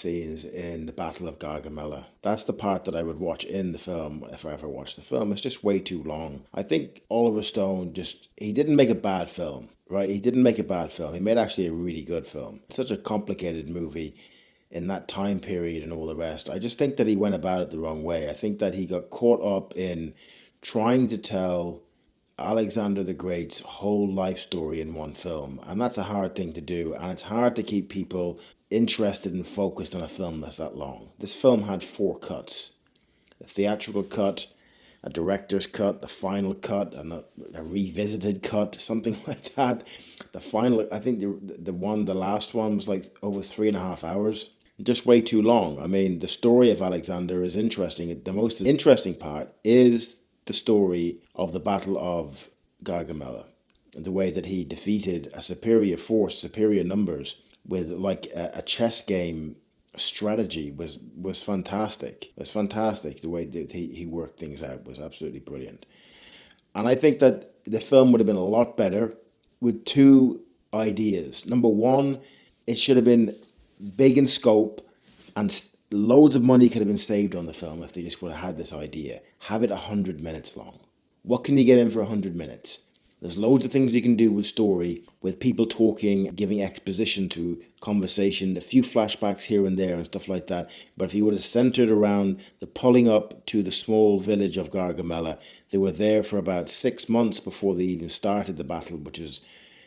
scenes in the Battle of Gaugamela. That's the part that I would watch in the film if I ever watched the film. It's just way too long. I think Oliver Stone he didn't make a bad film, right? He didn't make a bad film. He made actually a really good film. It's such a complicated movie in that time period and all the rest. I just think that he went about it the wrong way. I think that he got caught up in trying to tell Alexander the Great's whole life story in one film. And that's a hard thing to do. And it's hard to keep people interested and focused on a film that's that long. This film had 4 cuts: a theatrical cut, a director's cut, the final cut, and a revisited cut, something like that. The final, I think the last one was like over 3.5 hours. Just way too long. I mean, the story of Alexander is interesting. The most interesting part is the story of the Battle of Gaugamela, the way that he defeated a superior force, superior numbers, with like a chess game strategy was fantastic. It was fantastic. The way that he worked things out was absolutely brilliant. And I think that the film would have been a lot better with 2 ideas. Number one, it should have been big in scope, and loads of money could have been saved on the film if they just would have had this idea. Have it 100 minutes long. What can you get in for 100 minutes? There's loads of things you can do with story, with people talking, giving exposition to conversation, a few flashbacks here and there and stuff like that. But if you would have centered around the pulling up to the small village of Gaugamela, they were there for about 6 months before they even started the battle, which is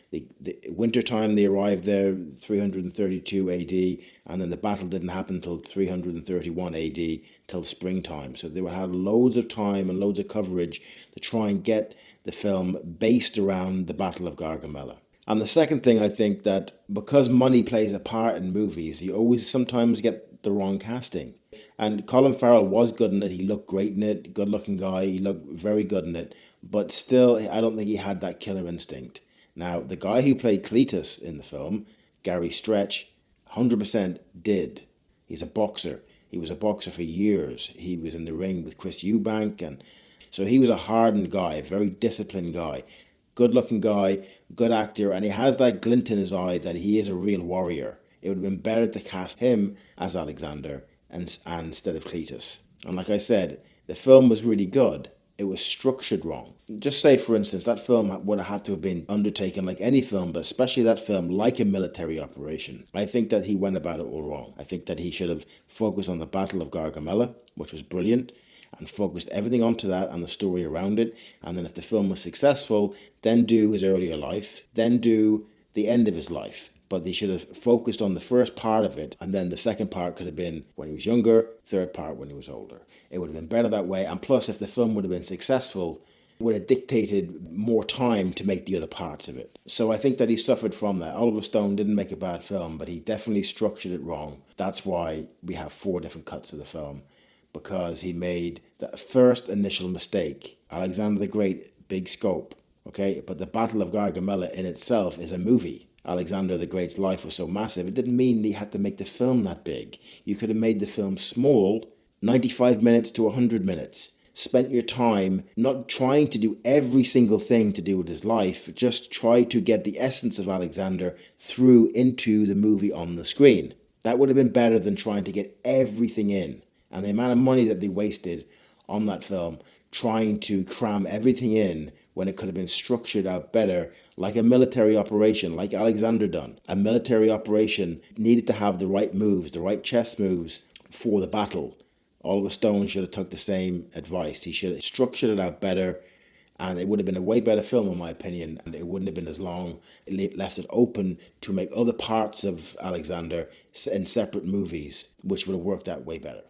the winter time. They arrived there 332 AD, and then the battle didn't happen until 331 AD, till springtime. So they would have loads of time and loads of coverage to try and get the film based around the Battle of Gaugamela. And the second thing, I think that because money plays a part in movies, you always sometimes get the wrong casting. And Colin Farrell was good in it. He looked great in it. Good looking guy. He looked very good in it. But still, I don't think he had that killer instinct. Now, the guy who played Cletus in the film, Gary Stretch, 100% did. He's a boxer. He was a boxer for years. He was in the ring with Chris Eubank, and so he was a hardened guy, a very disciplined guy, good-looking guy, good actor, and he has that glint in his eye that he is a real warrior. It would have been better to cast him as Alexander and instead of Cletus. And like I said, the film was really good. It was structured wrong. Just say, for instance, that film would have had to have been undertaken like any film, but especially that film, like a military operation. I think that he went about it all wrong. I think that he should have focused on the Battle of Gaugamela, which was brilliant, and focused everything onto that and the story around it. And then if the film was successful, then do his earlier life, then do the end of his life. But they should have focused on the first part of it, and then the second part could have been when he was younger, third part when he was older. It would have been better that way, and plus if the film would have been successful, it would have dictated more time to make the other parts of it. So I think that he suffered from that. Oliver Stone didn't make a bad film, but he definitely structured it wrong. That's why we have 4 different cuts of the film, because he made the first initial mistake. Alexander the Great, big scope, okay? But the Battle of Gaugamela in itself is a movie. Alexander the Great's life was so massive, it didn't mean he had to make the film that big. You could have made the film small, 95 minutes to 100 minutes. Spent your time not trying to do every single thing to do with his life, just try to get the essence of Alexander through into the movie on the screen. That would have been better than trying to get everything in. And the amount of money that they wasted on that film trying to cram everything in when it could have been structured out better, like a military operation, like Alexander done. A military operation needed to have the right moves, the right chess moves for the battle. Oliver Stone should have took the same advice. He should have structured it out better, and it would have been a way better film, in my opinion, and it wouldn't have been as long. It left it open to make other parts of Alexander in separate movies, which would have worked out way better.